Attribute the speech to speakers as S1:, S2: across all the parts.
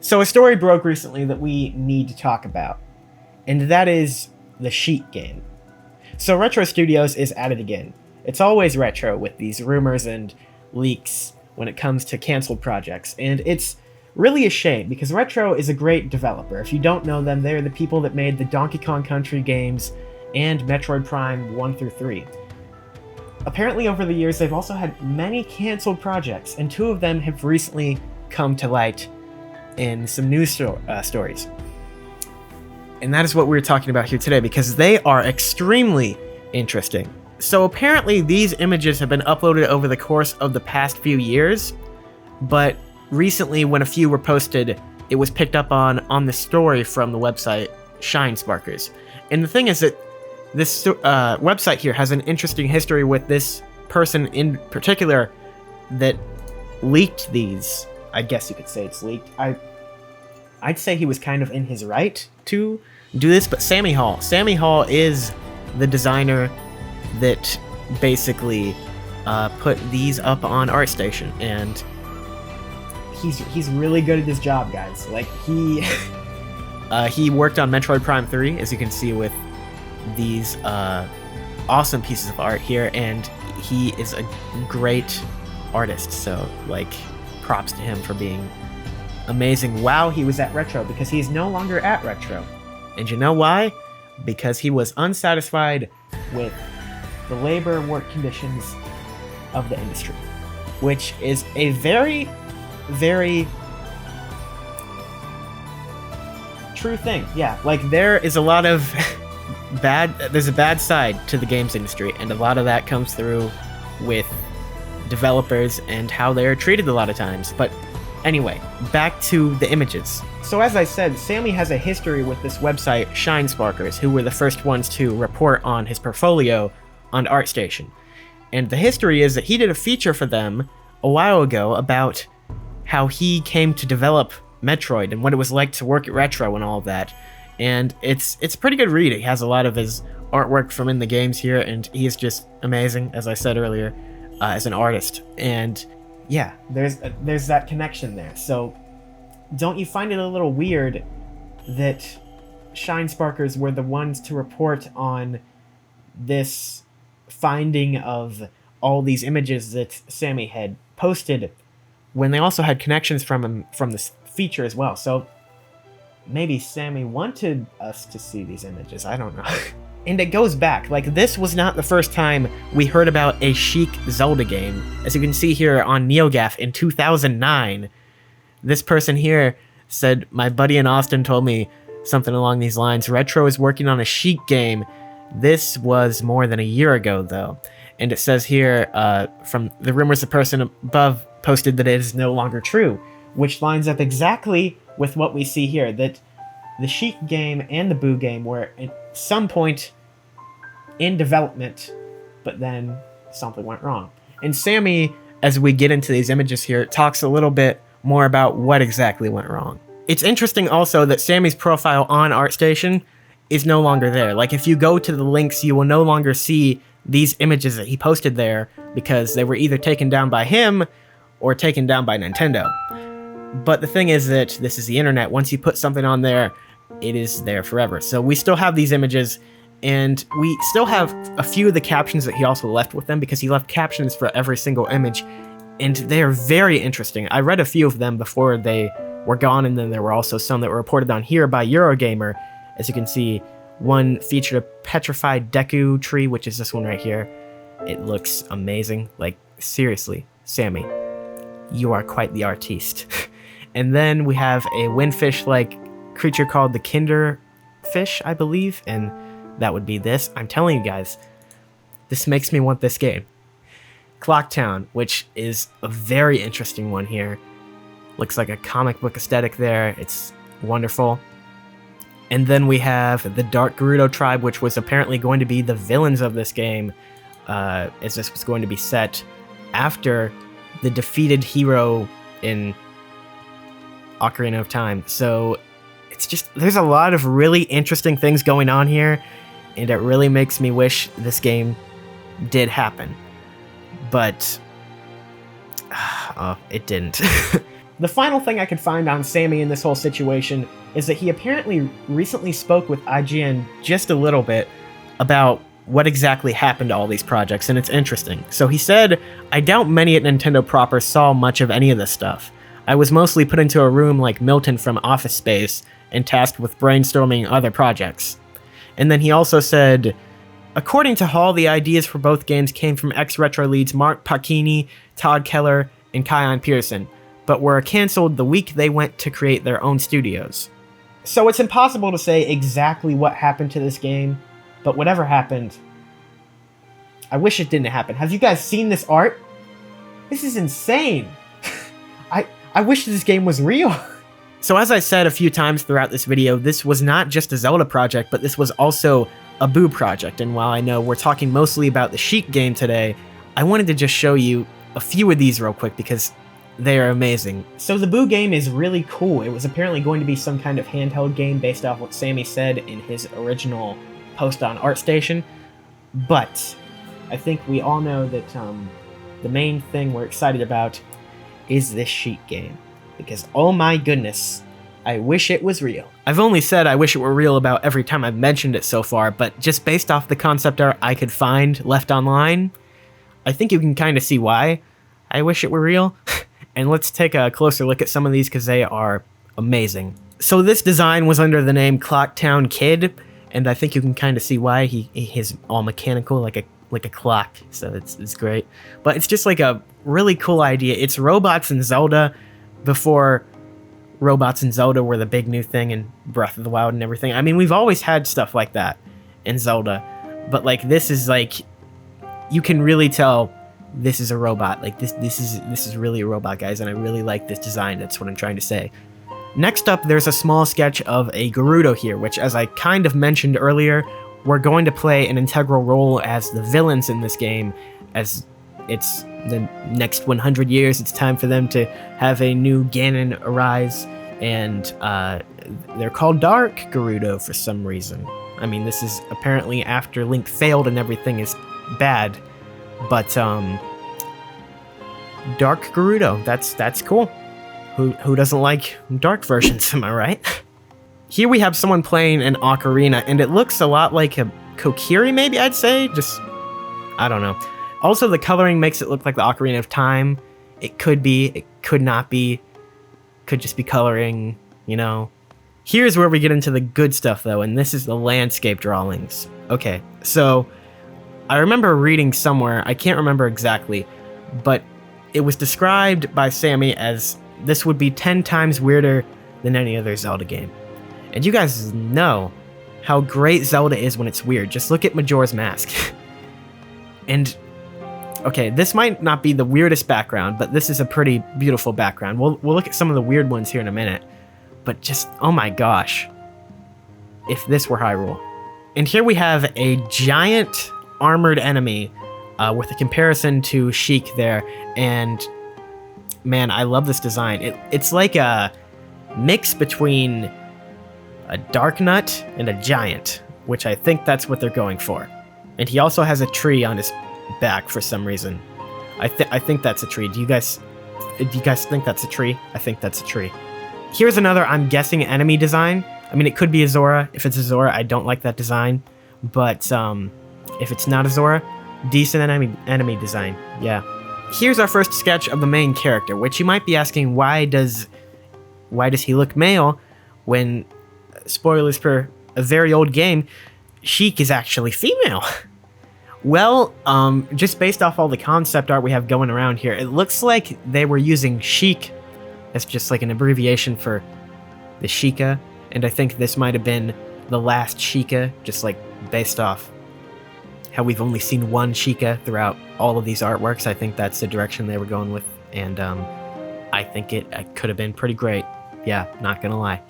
S1: So a story broke recently that we need to talk about, and that is the Sheik game. So Retro Studios is at it again. It's always retro with these rumors and leaks when it comes to canceled projects, and it's really a shame because Retro is a great developer. If you don't know them, they're the people that made the Donkey Kong Country games and Metroid Prime 1 through 3. Apparently over the years they've also had many canceled projects, and two of them have recently come to light in some news stories. And that is what we're talking about here today because they are extremely interesting. So apparently these images have been uploaded over the course of the past few years, but recently when a few were posted, it was picked up on the story from the website Shine Sparkers. And the thing is that this website here has an interesting history with this person in particular that leaked these. I guess you could say it's leaked. I'd say he was kind of in his right to do this, but Sammy Hall. Sammy Hall is the designer that basically put these up on ArtStation, and he's really good at his job, guys. Like he worked on Metroid Prime 3, as you can see with these awesome pieces of art here, and he is a great artist. So like, props to him for being amazing while he was at Retro, because he's no longer at Retro. And you know why? Because he was unsatisfied with the labor and work conditions of the industry, which is a very, very true thing. Yeah, like there is a lot of there's a bad side to the games industry, and a lot of that comes through with developers and how they're treated a lot of times. But anyway, back to the images. So as I said, Sammy has a history with this website, Shine Sparkers, who were the first ones to report on his portfolio on ArtStation. And the history is that he did a feature for them a while ago about how he came to develop Metroid and what it was like to work at Retro and all of that. And it's a pretty good read. He has a lot of his artwork from in the games here, and he is just amazing, as I said earlier, as an artist. And yeah, there's that connection there. So don't you find it a little weird that Shine Sparkers were the ones to report on this finding of all these images that Sammy had posted when they also had connections from him from this feature as well? So maybe Sammy wanted us to see these images, I don't know. And it goes back, like this was not the first time we heard about a Sheik Zelda game. As you can see here on NeoGAF in 2009, this person here said, my buddy in Austin told me something along these lines, Retro is working on a Sheik game. This was more than a year ago though. And it says here, from the rumors, the person above posted that it is no longer true, which lines up exactly with what we see here, that the Sheik game and the Boo game were at some point in development, but then something went wrong. And Sammy, as we get into these images here, talks a little bit more about what exactly went wrong. It's interesting also that Sammy's profile on ArtStation is no longer there. Like if you go to the links, you will no longer see these images that he posted there because they were either taken down by him or taken down by Nintendo. But the thing is that this is the internet. Once you put something on there, it is there forever. So we still have these images, and we still have a few of the captions that he also left with them, because he left captions for every single image, and they are very interesting. I read a few of them before they were gone, and then there were also some that were reported on here by Eurogamer. As you can see, one featured a petrified Deku tree, which is this one right here. It looks amazing. Like, seriously, Sammy, you are quite the artiste. And then we have a windfish-like creature called the Kinder Fish, I believe, and that would be this. I'm telling you guys, this makes me want this game. Clocktown, which is a very interesting one here. Looks like a comic book aesthetic there. It's wonderful. And then we have the Dark Gerudo tribe, which was apparently going to be the villains of this game, as this was going to be set after the defeated hero in Ocarina of Time. So it's just, there's a lot of really interesting things going on here, and it really makes me wish this game did happen. But it didn't. The final thing I could find on Sammy in this whole situation is that he apparently recently spoke with IGN just a little bit about what exactly happened to all these projects, and it's interesting. So he said, "I doubt many at Nintendo proper saw much of any of this stuff. I was mostly put into a room like Milton from Office Space and tasked with brainstorming other projects." And then he also said, "According to Hall, the ideas for both games came from ex-Retro leads Mark Pacchini, Todd Keller, and Kion Pearson, but were cancelled the week they went to create their own studios." So it's impossible to say exactly what happened to this game, but whatever happened, I wish it didn't happen. Have you guys seen this art? This is insane. I wish this game was real. So as I said a few times throughout this video, this was not just a Zelda project, but this was also a Boo project. And while I know we're talking mostly about the Sheik game today, I wanted to just show you a few of these real quick because they are amazing. So the Boo game is really cool. It was apparently going to be some kind of handheld game based off what Sammy said in his original post on ArtStation. But I think we all know that the main thing we're excited about is this Sheik game. Because, oh my goodness, I wish it was real. I've only said I wish it were real about every time I've mentioned it so far, but just based off the concept art I could find left online, I think you can kind of see why I wish it were real. And let's take a closer look at some of these because they are amazing. So this design was under the name Clocktown Kid, and I think you can kind of see why he's all mechanical, like a clock, so it's great. But it's just like a really cool idea. It's robots in Zelda before robots in Zelda were the big new thing in Breath of the Wild and everything. I mean, we've always had stuff like that in Zelda, but like this is like, you can really tell this is a robot. Like this is really a robot, guys, and I really like this design. That's what I'm trying to say. Next up, there's a small sketch of a Gerudo here, which, as I kind of mentioned earlier, we're going to play an integral role as the villains in this game, as it's the next 100 years. It's time for them to have a new Ganon arise, and they're called Dark Gerudo for some reason. I mean, this is apparently after Link failed and everything is bad, but Dark Gerudo, that's cool. Who doesn't like dark versions, am I right? Here we have someone playing an ocarina, and it looks a lot like a Kokiri, maybe I'd say. Just, I don't know. Also, the coloring makes it look like the Ocarina of Time. It could be, it could not be. Could just be coloring, you know. Here's where we get into the good stuff, though, and this is the landscape drawings. Okay, so I remember reading somewhere, I can't remember exactly, but it was described by Sammy as this would be 10 times weirder than any other Zelda game. And you guys know how great Zelda is when it's weird. Just look at Majora's Mask. And, okay, this might not be the weirdest background, but this is a pretty beautiful background. We'll look at some of the weird ones here in a minute. But just, oh my gosh. If this were Hyrule. And here we have a giant armored enemy with a comparison to Sheik there. And, man, I love this design. It's like a mix between a dark nut and a giant, which I think that's what they're going for. And he also has a tree on his back for some reason. I think that's a tree. Do you guys think that's a tree? I think that's a tree. Here's another, I'm guessing, enemy design. I mean, it could be a Zora. If it's a Zora, I don't like that design. But if it's not a Zora, decent enemy design. Yeah. Here's our first sketch of the main character, which you might be asking, why does he look male when, spoilers for a very old game, Sheik is actually female? Well, just based off all the concept art we have going around here, it looks like they were using Sheik as just like an abbreviation for the Sheikah, and I think this might have been the last Sheikah, just like based off how we've only seen one Sheikah throughout all of these artworks. I think that's the direction they were going with, and I think it could have been pretty great. Yeah, not gonna lie.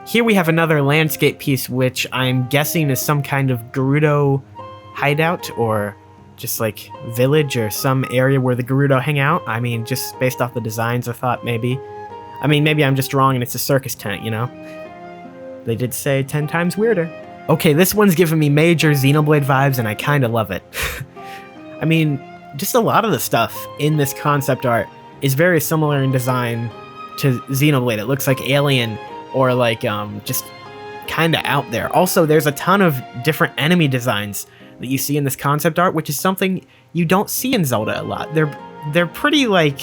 S1: Here we have another landscape piece, which I'm guessing is some kind of Gerudo hideout, or just like village, or some area where the Gerudo hang out. I mean, just based off the designs, I thought maybe. I mean, maybe I'm just wrong and it's a circus tent, you know? They did say 10 times weirder. Okay, this one's giving me major Xenoblade vibes, and I kind of love it. I mean, just a lot of the stuff in this concept art is very similar in design to Xenoblade. It looks like alien or like just kind of out there. Also, there's a ton of different enemy designs that you see in this concept art, which is something you don't see in Zelda a lot. They're pretty like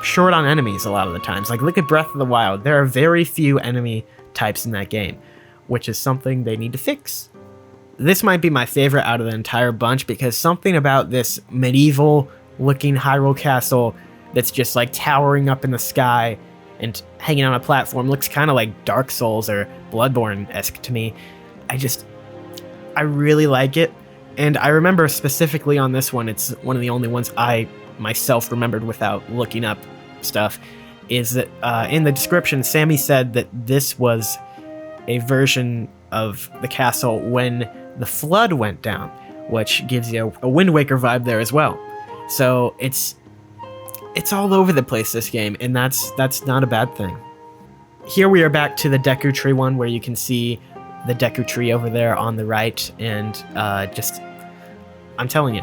S1: short on enemies a lot of the times. Like look at Breath of the Wild. There are very few enemy types in that game, which is something they need to fix. This might be my favorite out of the entire bunch because something about this medieval looking Hyrule castle that's just like towering up in the sky and hanging on a platform looks kind of like Dark Souls or Bloodborne-esque to me. I really like it. And I remember specifically on this one, it's one of the only ones I myself remembered without looking up stuff, is that in the description, Sammy said that this was a version of the castle when the flood went down, which gives you a Wind Waker vibe there as well. So it's all over the place, this game, and that's not a bad thing. Here we are back to the Deku Tree one, where you can see the Deku Tree over there on the right, and I'm telling you,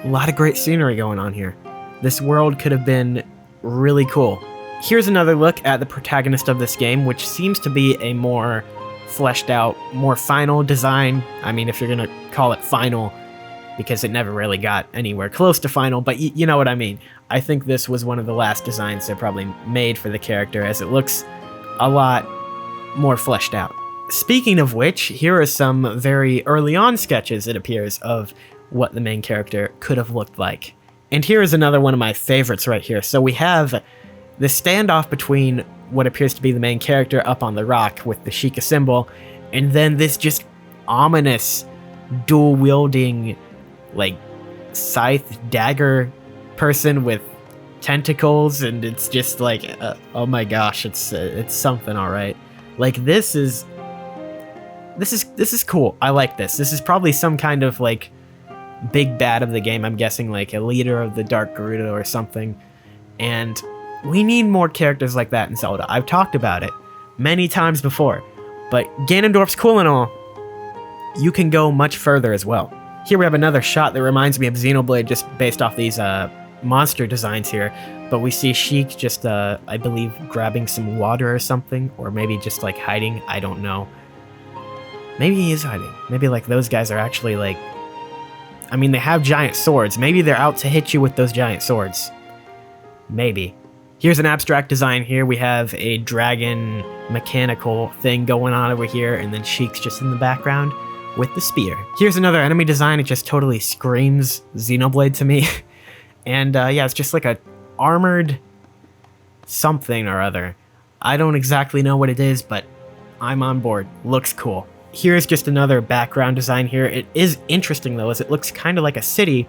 S1: a lot of great scenery going on here. This world could have been really cool. Here's another look at the protagonist of this game, which seems to be a more fleshed out, more final design. I mean, if you're gonna call it final, because it never really got anywhere close to final, but you know what I mean. I think this was one of the last designs they probably made for the character, as it looks a lot more fleshed out. Speaking of which, here are some very early on sketches, it appears, of what the main character could have looked like. And here is another one of my favorites right here. So we have the standoff between what appears to be the main character up on the rock with the Sheik symbol, and then this just ominous dual-wielding like scythe dagger person with tentacles, and it's just like oh my gosh, it's something, all right. Like this is cool. I like this. This is probably some kind of like big bad of the game. I'm guessing like a leader of the Dark Gerudo or something. And we need more characters like that in Zelda. I've talked about it many times before, but Ganondorf's cool and all. You can go much further as well. Here we have another shot that reminds me of Xenoblade, just based off these monster designs here. But we see Sheik just, I believe, grabbing some water or something, or maybe just like hiding. I don't know. Maybe he is hiding. Maybe like those guys are actually like, I mean, they have giant swords. Maybe they're out to hit you with those giant swords. Maybe. Here's an abstract design here. We have a dragon mechanical thing going on over here, and then Sheik's just in the background with the spear. Here's another enemy design. It just totally screams Xenoblade to me. And yeah, it's just like a armored something or other. I don't exactly know what it is, but I'm on board. Looks cool. Here's just another background design here. It is interesting though, as it looks kind of like a city,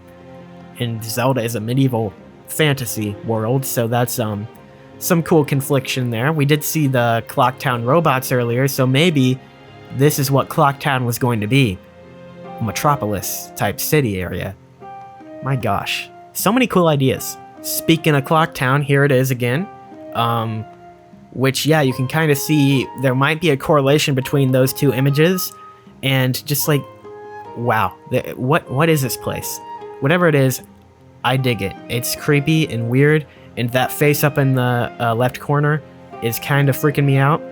S1: and Zelda is a medieval fantasy world, so that's some cool confliction there. We did see the Clocktown robots earlier, so maybe this is what Clocktown was going to be. A metropolis type city area. My gosh. So many cool ideas. Speaking of Clocktown, here it is again. Which, yeah, you can kind of see there might be a correlation between those two images. And just like, wow. What is this place? Whatever it is, I dig it. It's creepy and weird. And that face up in the left corner is kind of freaking me out.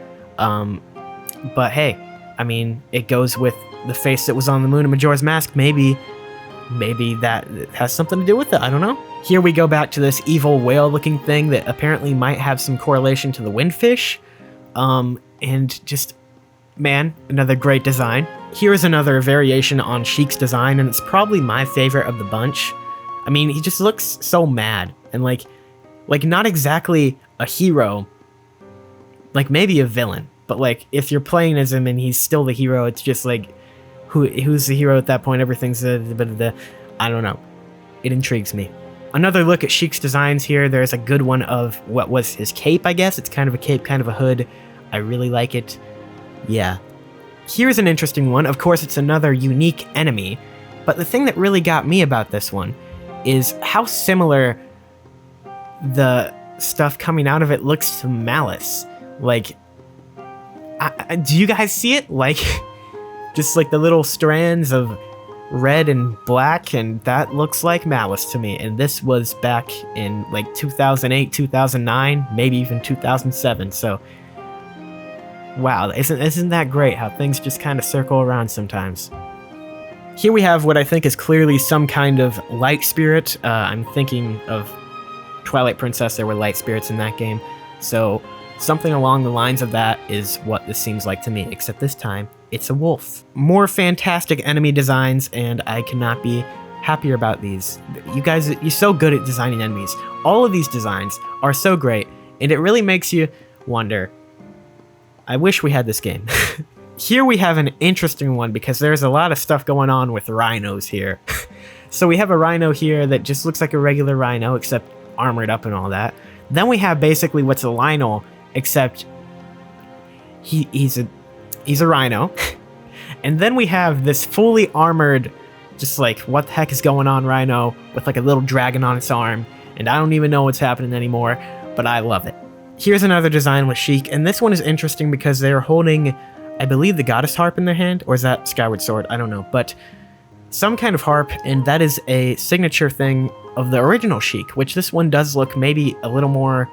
S1: But hey, I mean, it goes with the face that was on the moon of Majora's Mask. Maybe that has something to do with it. I don't know. Here we go back to this evil whale-looking thing that apparently might have some correlation to the windfish. And just, man, another great design. Here's another variation on Sheik's design, and it's probably my favorite of the bunch. I mean, he just looks so mad, and like not exactly a hero, like maybe a villain. But like, if you're playing as him and he's still the hero, it's just like, who's the hero at that point? Everything's I don't know. It intrigues me. Another look at Sheik's designs here. There's a good one of what was his cape, I guess. It's kind of a cape, kind of a hood. I really like it. Yeah. Here's an interesting one. Of course, it's another unique enemy. But the thing that really got me about this one is how similar the stuff coming out of it looks to Malice. Like, do you guys see it? Like, just like the little strands of red and black, and that looks like Malice to me. And this was back in like 2008, 2009, maybe even 2007. So, wow, isn't that great how things just kind of circle around sometimes? Here we have what I think is clearly some kind of light spirit. I'm thinking of Twilight Princess. There were light spirits in that game. So something along the lines of that is what this seems like to me, except this time it's a wolf. More fantastic enemy designs, and I cannot be happier about these. You guys, you're so good at designing enemies. All of these designs are so great, and it really makes you wonder, I wish we had this game. Here we have an interesting one because there's a lot of stuff going on with rhinos here. So we have a rhino here that just looks like a regular rhino, except armored up and all that. Then we have basically what's a Lionel, except he's a rhino. And then we have this fully armored, just like, what the heck is going on rhino with like a little dragon on its arm. And I don't even know what's happening anymore, but I love it. Here's another design with Sheik, and this one is interesting because they're holding, I believe, the goddess harp in their hand, or is that Skyward Sword? I don't know, but some kind of harp, and that is a signature thing of the original Sheik, which this one does look maybe a little more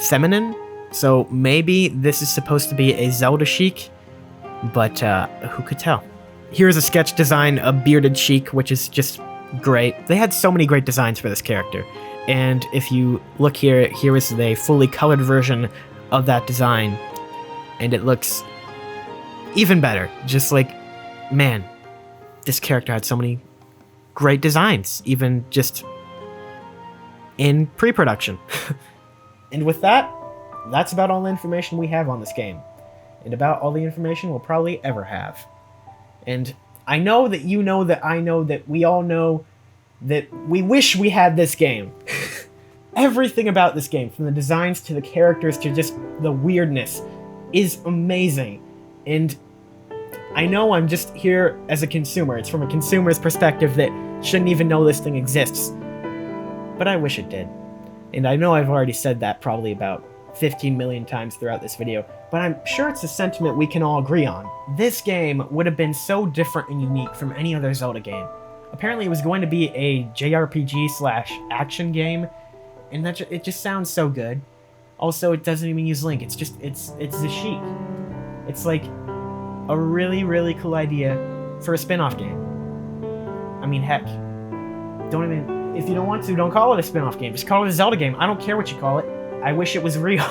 S1: feminine. So maybe this is supposed to be a Zelda Sheik, but who could tell? Here's a sketch design of bearded Sheik, which is just great. They had so many great designs for this character. And if you look here, here is the fully colored version of that design, and it looks even better. Just like, man, this character had so many great designs, even just in pre-production. And with that, that's about all the information we have on this game, and about all the information we'll probably ever have. And I know that you know that I know that we all know that we wish we had this game. Everything about this game, from the designs to the characters to just the weirdness, is amazing. And I know I'm just here as a consumer. It's from a consumer's perspective that shouldn't even know this thing exists. But I wish it did. And I know I've already said that probably about 15 million times throughout this video, but I'm sure it's a sentiment we can all agree on. This game would have been so different and unique from any other Zelda game. Apparently it was going to be a JRPG/action game, and that it just sounds so good. Also, it doesn't even use Link. It's the Sheik. It's like a really, really cool idea for a spin-off game. I mean, heck, if you don't want to, don't call it a spin-off game. Just call it a Zelda game. I don't care what you call it. I wish it was real.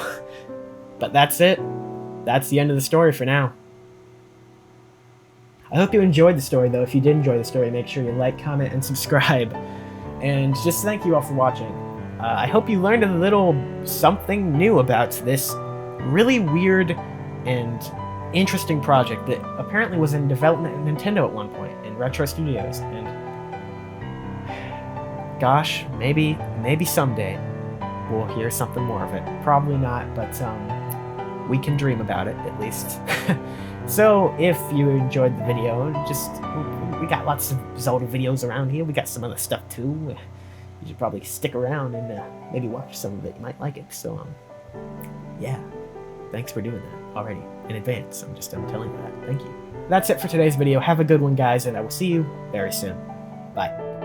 S1: But that's it. That's the end of the story for now. I hope you enjoyed the story, though. If you did enjoy the story, make sure you like, comment, and subscribe. And just thank you all for watching. I hope you learned a little something new about this really weird and interesting project that apparently was in development at Nintendo at one point, in Retro Studios. And gosh, maybe someday we'll hear something more of it. Probably not, but we can dream about it, at least. So, if you enjoyed the video, we got lots of Zelda videos around here. We got some other stuff, too. You should probably stick around and maybe watch some of it. You might like it. So, yeah. Thanks for doing that already in advance. I'm telling you that. Thank you. That's it for today's video. Have a good one, guys, and I will see you very soon. Bye.